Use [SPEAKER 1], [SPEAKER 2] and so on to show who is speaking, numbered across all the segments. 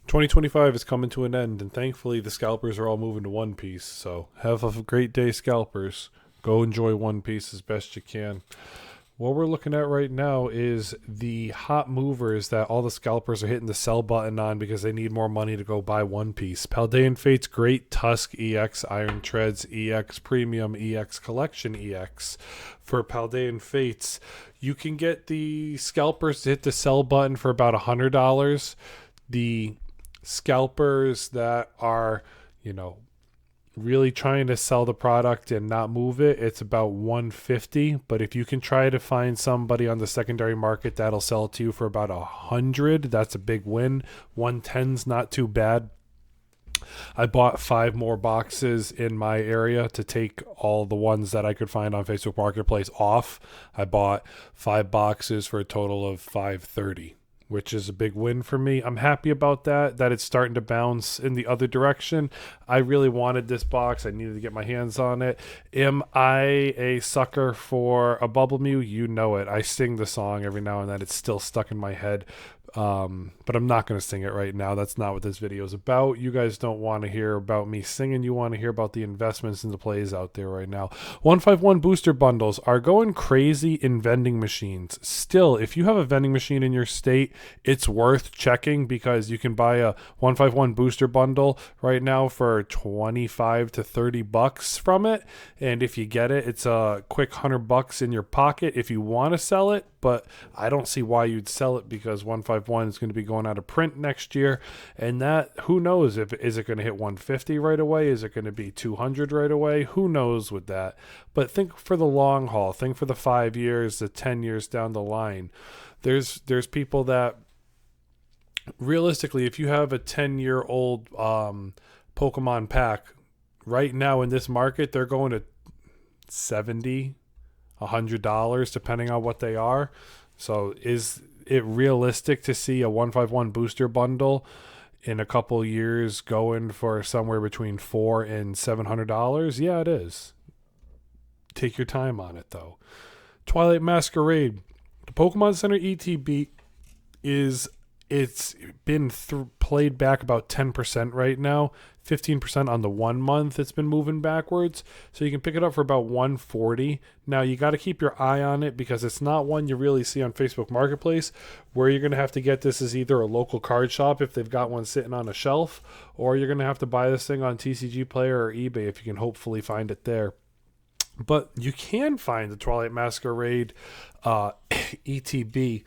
[SPEAKER 1] 2025 is coming to an end, and thankfully the scalpers are all moving to One Piece. So have a great day, scalpers. Go enjoy One Piece as best you can. What we're looking at right now is the hot movers that all the scalpers are hitting the sell button on because they need more money to go buy One Piece. Paldean Fates Great Tusk EX, Iron Treads EX, Premium EX, Collection EX. For Paldean Fates, you can get the scalpers to hit the sell button for about $100. The scalpers that are, really trying to sell the product and not move it, it's about 150. But if you can try to find somebody on the secondary market that'll sell it to you for about 100, that's a big win. 110's not too bad. I bought 5 more boxes in my area to take all the ones that I could find on Facebook Marketplace off. I bought 5 boxes for a total of 530, which is a big win for me. I'm happy about that it's starting to bounce in the other direction. I really wanted this box. I needed to get my hands on it. Am I a sucker for a Bubble Mew? You know it. I sing the song every now and then. It's still stuck in my head. But I'm not going to sing it right now. That's not what this video is about. You guys don't want to hear about me singing. You want to hear about the investments and the plays out there right now. 151 booster bundles are going crazy in vending machines. Still, if you have a vending machine in your state, it's worth checking because you can buy a 151 booster bundle right now for 25 to 30 bucks from it. And if you get it, it's a quick $100 in your pocket if you want to sell it. But I don't see why you'd sell it because 151 is going to be going out of print next year. And that, who knows, is it going to hit 150 right away? Is it going to be 200 right away? Who knows with that? But think for the long haul. Think for the 5 years, the 10 years down the line. There's people that, realistically, if you have a 10-year-old Pokemon pack, right now in this market, they're going to 70 $100 depending on what they are. So is it realistic to see a 151 booster bundle in a couple years going for somewhere between $400 and $700? Yeah, it is. Take your time on it though. Twilight Masquerade. The Pokemon Center ETB it's been played back about 10% right now. 15% on the 1 month it's been moving backwards. So you can pick it up for about 140. Now you got to keep your eye on it because it's not one you really see on Facebook Marketplace. Where you're going to have to get this is either a local card shop if they've got one sitting on a shelf, or you're going to have to buy this thing on TCG Player or eBay if you can hopefully find it there. But you can find the Twilight Masquerade ETB.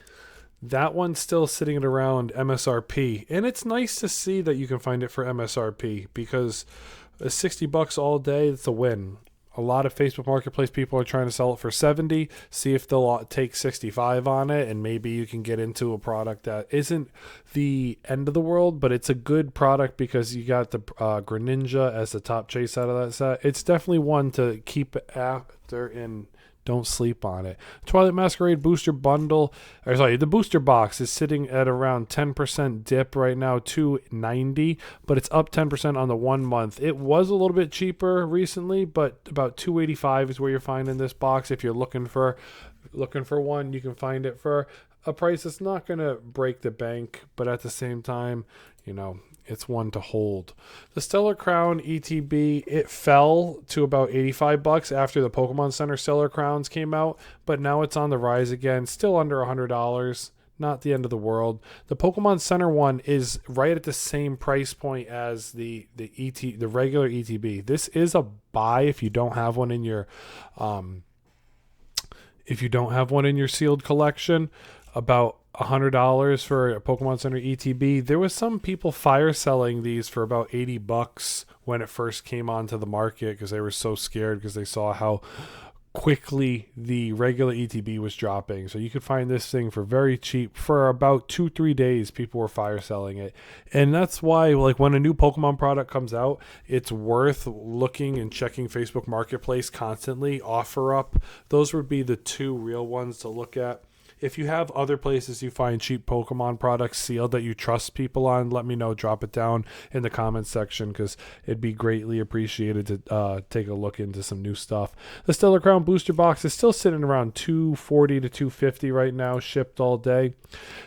[SPEAKER 1] That one's still sitting at around MSRP, and it's nice to see that you can find it for MSRP because $60 all day, it's a win. A lot of Facebook Marketplace people are trying to sell it for 70. See if they'll take 65 on it, and maybe you can get into a product that isn't the end of the world, but it's a good product because you got the Greninja as the top chase out of that set. It's definitely one to keep after and don't sleep on it. Twilight Masquerade booster bundle, the booster box is sitting at around 10% dip right now, $290, but it's up 10% on the 1 month. It was a little bit cheaper recently, but about $285 is where you're finding this box. If you're looking for one, you can find it for a price that's not going to break the bank, but at the same time, it's one to hold. The Stellar Crown ETB, it fell to about $85 after the Pokemon Center Stellar Crowns came out, but now it's on the rise again, still under $100. Not the end of the world. The Pokemon Center one is right at the same price point as the regular ETB. This is a buy if you don't have one in your sealed collection. About $100 for a Pokemon Center ETB. There was some people fire selling these for about $80 when it first came onto the market because they were so scared because they saw how quickly the regular ETB was dropping. So you could find this thing for very cheap. For about 2-3 days, people were fire selling it. And that's why, when a new Pokemon product comes out, it's worth looking and checking Facebook Marketplace constantly. OfferUp, those would be the two real ones to look at. If you have other places you find cheap Pokemon products sealed that you trust people on, let me know. Drop it down in the comments section, because it'd be greatly appreciated to take a look into some new stuff. The Stellar Crown booster box is still sitting around $240 to $250 right now, shipped all day.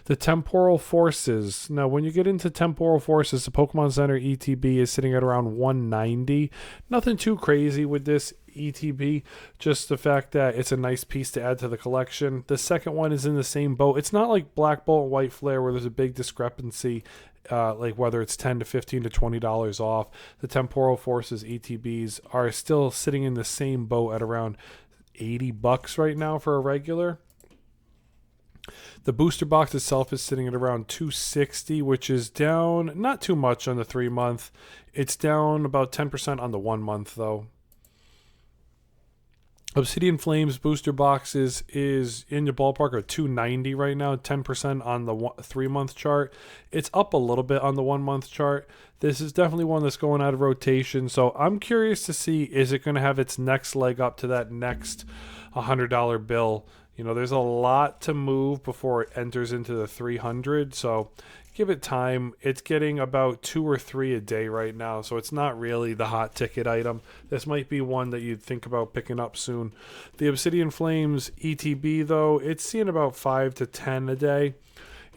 [SPEAKER 1] The Temporal Forces. Now, when you get into Temporal Forces, the Pokemon Center ETB is sitting at around $190. Nothing too crazy with this ETB, just the fact that it's a nice piece to add to the collection. The second one is in the same boat. It's not like Black Bolt and White Flare where there's a big discrepancy, like whether it's $10 to $15 to $20 off. The Temporal Forces ETBs are still sitting in the same boat at around $80 right now for a regular. The booster box itself is sitting at around $260, which is down not too much on the 3-month. It's down about 10% on the 1 month though. Obsidian Flames booster boxes is in the ballpark of $290 right now, 10% on the 3-month chart. It's up a little bit on the 1 month chart. This is definitely one that's going out of rotation, so I'm curious to see, is it going to have its next leg up to that next $100 bill? You know, there's a lot to move before it enters into the 300, so give it time. It's getting about 2 or 3 a day right now, so it's not really the hot ticket item. This might be one that you'd think about picking up soon. The Obsidian Flames ETB, though, it's seeing about 5 to 10 a day.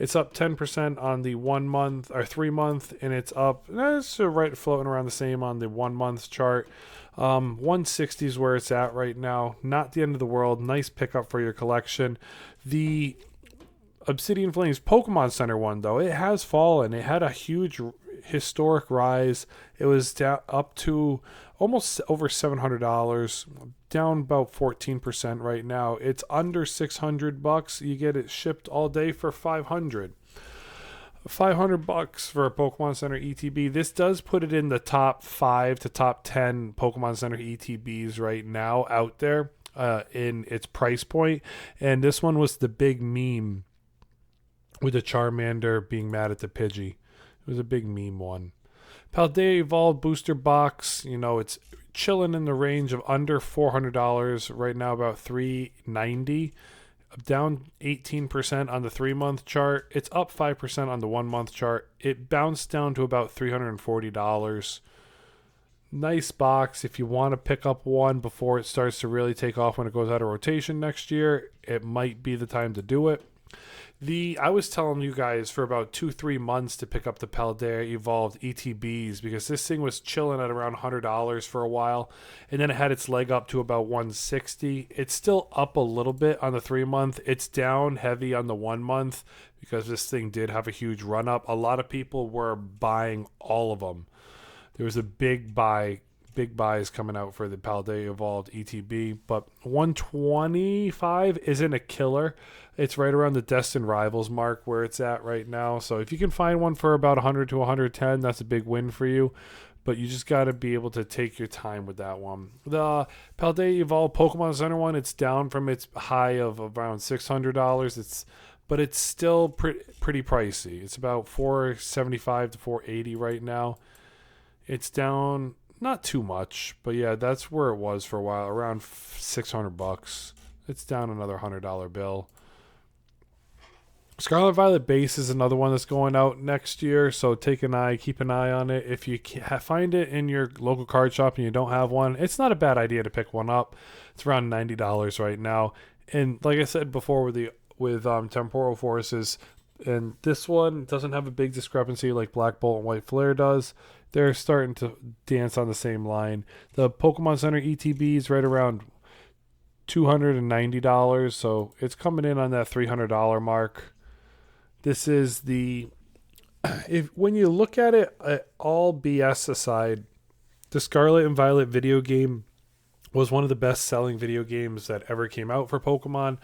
[SPEAKER 1] It's up 10% on the 1 month or 3 month, and it's up, it's right floating around the same on the 1 month chart. 160 is where it's at right now. Not the end of the world. Nice pickup for your collection. The Obsidian Flames Pokemon Center one, though, it has fallen. It had a huge historic rise. It was down up to almost over $700, down about 14% right now. It's under $600. You get it shipped all day for $500. $500 for a Pokemon Center ETB. This does put it in the top 5 to top 10 Pokemon Center ETBs right now out there in its price point. And this one was the big meme with the Charmander being mad at the Pidgey. It was a big meme one. Paldea Evolved booster box, you know, it's chilling in the range of under $400 right now, about $390. Down 18% on the 3-month chart. It's up 5% on the 1 month chart. It bounced down to about $340. Nice box. If you want to pick up one before it starts to really take off when it goes out of rotation next year, it might be the time to do it. I was telling you guys for about 2-3 months to pick up the Paldea Evolved ETBs, because this thing was chilling at around $100 for a while, and then it had its leg up to about $160. It's still up a little bit on the 3-month. It's down heavy on the 1 month because this thing did have a huge run up. A lot of people were buying all of them. There was a big buys coming out for the Paldea Evolved ETB, but 125 isn't a killer. It's right around the Destined Rivals mark where it's at right now. So if you can find one for about 100 to 110, that's a big win for you. But you just got to be able to take your time with that one. The Paldea Evolved Pokemon Center one, it's down from its high of around $600. But it's still pretty pricey. It's about $475 to $480 right now. It's down not too much, but yeah, that's where it was for a while, around $600. It's down another $100 bill. Scarlet Violet base is another one that's going out next year, so keep an eye on it. If you find it in your local card shop and you don't have one, it's not a bad idea to pick one up. It's around $90 right now, and like I said before with Temporal Forces, and this one doesn't have a big discrepancy like Black Bolt and White Flare does. They're starting to dance on the same line. The Pokemon Center ETB is right around $290, so it's coming in on that $300 mark. This is when you look at it, all BS aside, the Scarlet and Violet video game was one of the best selling video games that ever came out for Pokemon.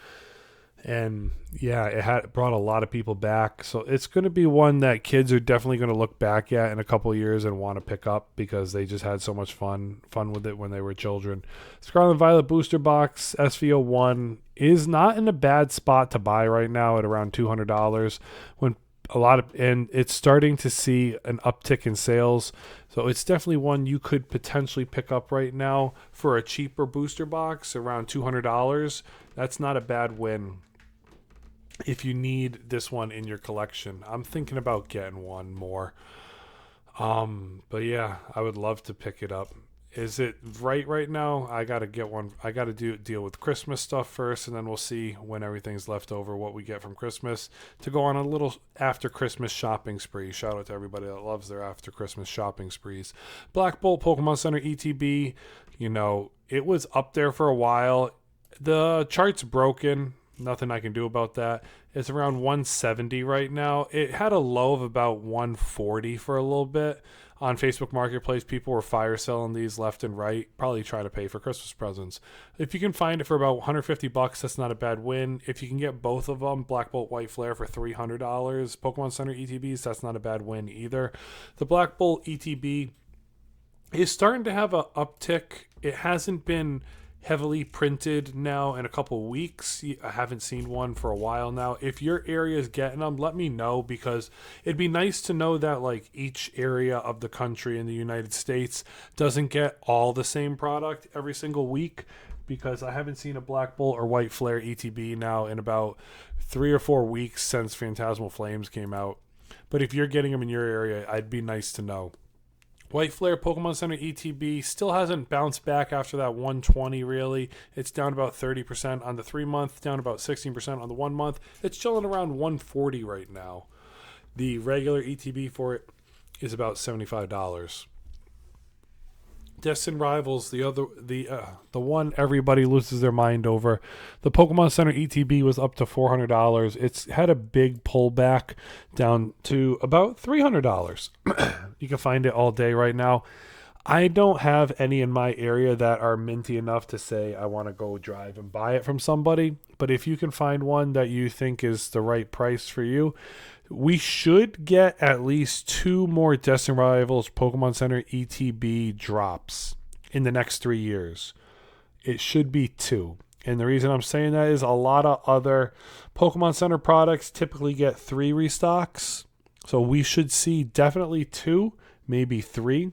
[SPEAKER 1] And yeah, it brought a lot of people back. So it's going to be one that kids are definitely going to look back at in a couple of years and want to pick up because they just had so much fun with it when they were children. Scarlet and Violet booster box SV01 is not in a bad spot to buy right now at around $200 and it's starting to see an uptick in sales. So it's definitely one you could potentially pick up right now for a cheaper booster box around $200. That's not a bad win. if you need this one in your collection. I'm thinking about getting one more. But yeah, I would love to pick it up. Is it right now? I gotta get one. I gotta deal with Christmas stuff first, and then we'll see when everything's left over what we get from Christmas to go on a little after Christmas shopping spree. Shout out to everybody that loves their after Christmas shopping sprees. Black Bolt Pokemon Center ETB, you know, it was up there for a while. The chart's broken. Nothing I can do about that. It's around 170 right now. It had a low of about 140 for a little bit. On Facebook Marketplace, people were fire selling these left and right, probably trying to pay for Christmas presents. If you can find it for about 150 bucks, that's not a bad win. If you can get both of them, Black Bolt White Flare for $300, Pokemon Center ETBs, that's not a bad win either. The Black Bolt ETB is starting to have an uptick. It hasn't been heavily printed now in a couple weeks. I haven't seen one for a while now. If your area is getting them, let me know, because it'd be nice to know that like each area of the country in the United States doesn't get all the same product every single week, because I haven't seen a Black Bolt or White Flare ETB now in about 3 or 4 weeks since Fantasmal Flames came out. But if you're getting them in your area, I'd be nice to know. White Flare Pokemon Center ETB still hasn't bounced back after that 120 really. It's down about 30% on the 3 month, down about 16% on the 1 month. It's chilling around 140 right now. The regular ETB for it is about $75. Destined Rivals, the one everybody loses their mind over. The Pokemon Center ETB was up to $400. It's had a big pullback down to about $300. You can find it all day right now. I don't have any in my area that are minty enough to say I want to go drive and buy it from somebody. But if you can find one that you think is the right price for you, we should get at least 2 more Destined Rivals Pokemon Center ETB drops in the next 3 years. It should be 2. And the reason I'm saying that is a lot of other Pokemon Center products typically get 3 restocks. So we should see definitely 2, maybe 3.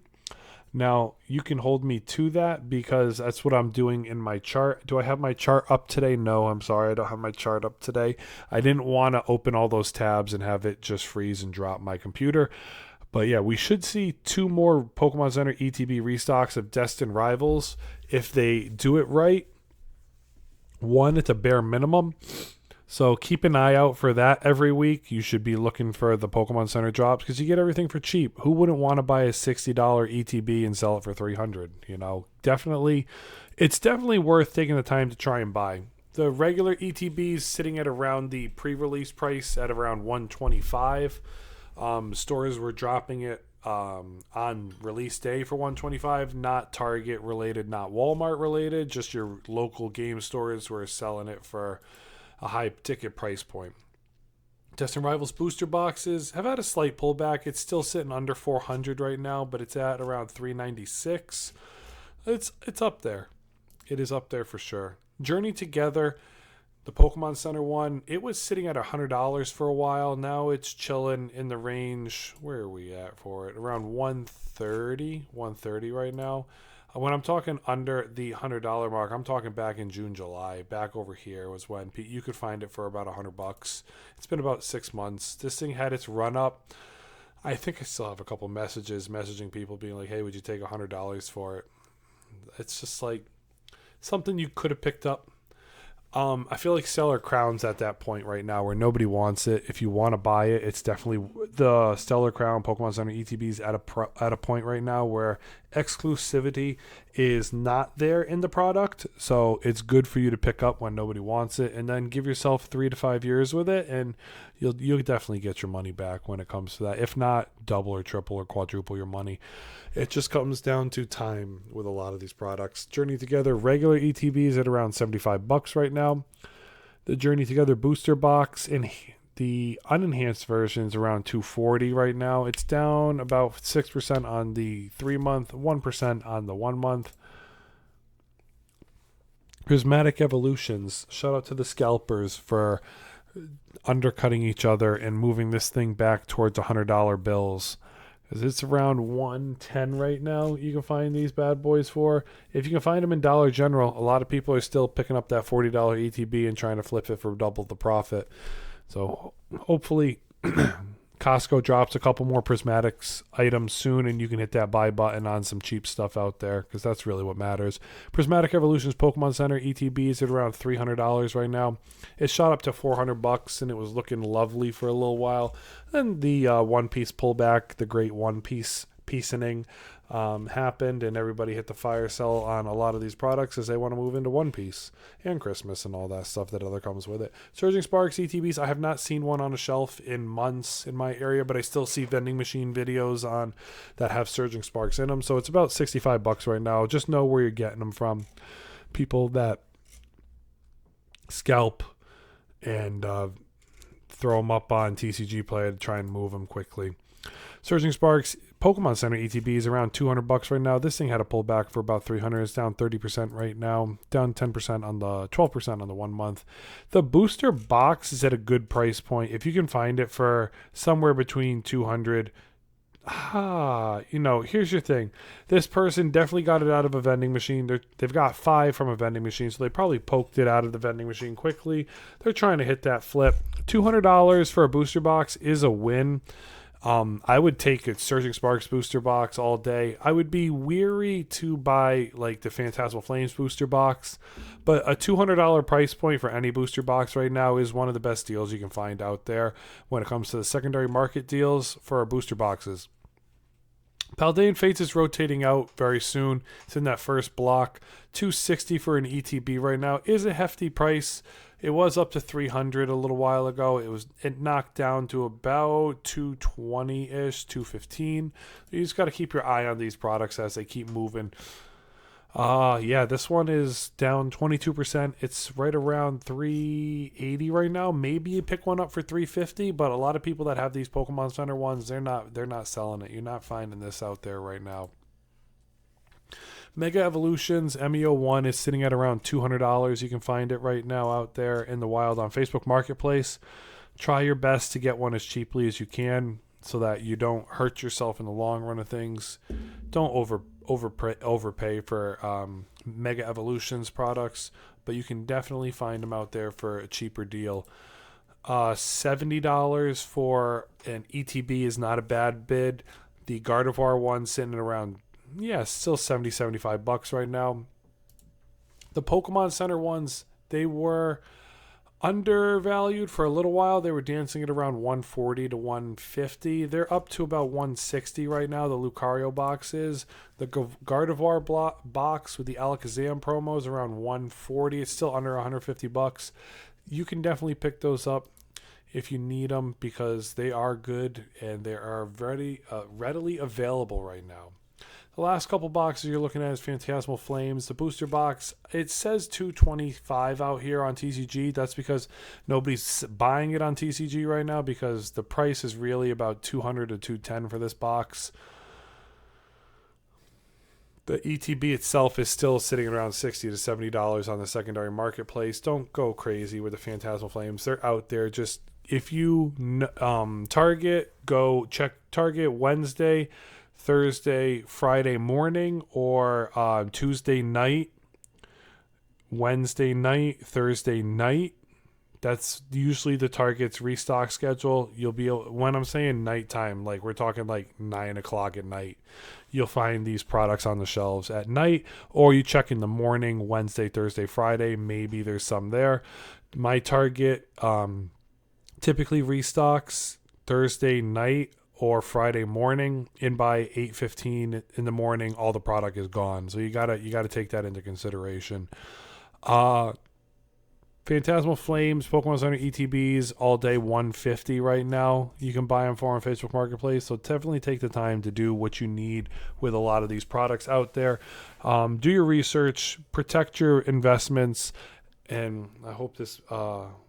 [SPEAKER 1] Now, you can hold me to that because that's what I'm doing in my chart. Do I have my chart up today? No, I'm sorry. I don't have my chart up today. I didn't want to open all those tabs and have it just freeze and drop my computer. But yeah, we should see 2 more Pokemon Center ETB restocks of Destined Rivals. If they do it right, 1, it's a bare minimum. So keep an eye out for that every week. You should be looking for the Pokemon Center drops because you get everything for cheap. Who wouldn't want to buy a $60 ETB and sell it for $300? You know, definitely, it's definitely worth taking the time to try and buy. The regular ETBs sitting at around the pre-release price at around $125. Stores were dropping it on release day for $125, not Target related, not Walmart related, just your local game stores were selling it for a high ticket price point. Destined Rivals booster boxes have had a slight pullback. It's still sitting under 400 right now, but it's at around 396. It's up there. It is up there for sure. Journey Together, the Pokemon Center one, it was sitting at $100 for a while. Now it's chilling in the range. Where are we at for it? Around 130 right now. When I'm talking under the $100 mark, I'm talking back in June, July. Back over here was when you could find it for about $100. It's been about 6 months. This thing had its run up. I think I still have a couple messages messaging people being like, hey, would you take $100 for it? It's just like something you could have picked up. I feel like Stellar Crown's at that point right now where nobody wants it. If you want to buy it, it's definitely the Stellar Crown Pokemon Center ETBs at a point right now where exclusivity is not there in the product. So it's good for you to pick up when nobody wants it, and then give yourself 3 to 5 years with it, and you'll definitely get your money back when it comes to that. If not, double or triple or quadruple your money. It just comes down to time with a lot of these products. Journey Together regular ETBs at around $75 right now. The Journey Together booster box in the unenhanced version is around $240 right now. It's down about 6% on the 3 month, 1% on the 1 month. Prismatic Evolutions. Shout out to the Scalpers for undercutting each other and moving this thing back towards $100 bills. Because it's around $110 right now you can find these bad boys for. If you can find them in Dollar General, a lot of people are still picking up that $40 ETB and trying to flip it for double the profit. So hopefully Costco drops a couple more Prismatics items soon, and you can hit that buy button on some cheap stuff out there, because that's really what matters. Prismatic Evolutions Pokemon Center ETB is at around $300 right now. It shot up to $400, and it was looking lovely for a little while. Then the One Piece pullback, the great One Piece piecening, happened, and everybody hit the fire sale on a lot of these products as they want to move into One Piece and Christmas and all that stuff that other comes with it. Surging Sparks ETBs, I have not seen one on a shelf in months in my area, but I still see vending machine videos on that have Surging Sparks in them. So it's about $65 right now. Just know where you're getting them from. People that scalp and throw them up on TCG Play to try and move them quickly. Surging Sparks Pokemon Center ETB is around $200 right now. This thing had a pullback for about $300. It's down 30% right now, down 10% on the 12% on the 1 month. The booster box is at a good price point. If you can find it for somewhere between $200. Here's your thing. This person definitely got it out of a vending machine. They've got 5 from a vending machine, so they probably poked it out of the vending machine quickly. They're trying to hit that flip. $200 for a booster box is a win. I would take a Surging Sparks booster box all day. I would be weary to buy like the Fantasmal Flames booster box, but a $200 price point for any booster box right now is one of the best deals you can find out there when it comes to the secondary market deals for our booster boxes. Paldea Fates is rotating out very soon. It's in that first block. $260 for an ETB right now is a hefty price. It was up to $300 a little while ago. It knocked down to about $220-ish, $215. You just got to keep your eye on these products as they keep moving. This one is down 22%. It's right around $380 right now. Maybe you pick one up for $350, but a lot of people that have these Pokemon Center ones, they're not selling it. You're not finding this out there right now. Mega Evolutions MEO1 is sitting at around $200. You can find it right now out there in the wild on Facebook Marketplace. Try your best to get one as cheaply as you can so that you don't hurt yourself in the long run of things. Don't overpay for Mega Evolutions products, but you can definitely find them out there for a cheaper deal. $70 for an ETB is not a bad bid. The Gardevoir one sitting at around still $75 right now. The Pokemon Center ones, they were undervalued for a little while. They were dancing at around $140 to $150. They're up to about $160 right now. The Lucario boxes, the Gardevoir box with the Alakazam promos around $140. It's still under $150. You can definitely pick those up if you need them because they are good and they are very readily available right now. The last couple boxes you're looking at is Fantasmal Flames. The booster box, it says $225 out here on TCG. That's because nobody's buying it on TCG right now because the price is really about $200 to $210 for this box. The ETB itself is still sitting around $60 to $70 on the secondary marketplace. Don't go crazy with the Fantasmal Flames. They're out there. Just if you go check Target Wednesday, Thursday, Friday morning, or Tuesday night, Wednesday night, Thursday night. That's usually the Target's restock schedule. You'll be able, when I'm saying nighttime, like we're talking like 9 o'clock at night, you'll find these products on the shelves at night, or you check in the morning, Wednesday, Thursday, Friday, maybe there's some there. My Target typically restocks Thursday night or Friday morning, and by 8:15 in the morning, all the product is gone. So you gotta take that into consideration. Fantasmal Flames, Pokemon Center ETBs, all day $150 right now. You can buy them for on Facebook Marketplace. So definitely take the time to do what you need with a lot of these products out there. Do your research, protect your investments, and I hope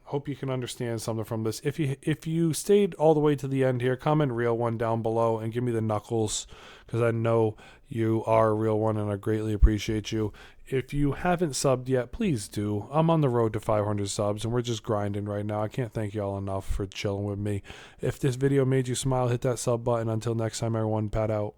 [SPEAKER 1] hope you can understand something from this. If you stayed all the way to the end here, comment real one down below and give me the knuckles because I know you are a real one and I greatly appreciate you. If you haven't subbed yet, please do. I'm on the road to 500 subs and we're just grinding right now. I can't thank y'all enough for chilling with me. If this video made you smile, hit that sub button. Until next time, everyone, pat out.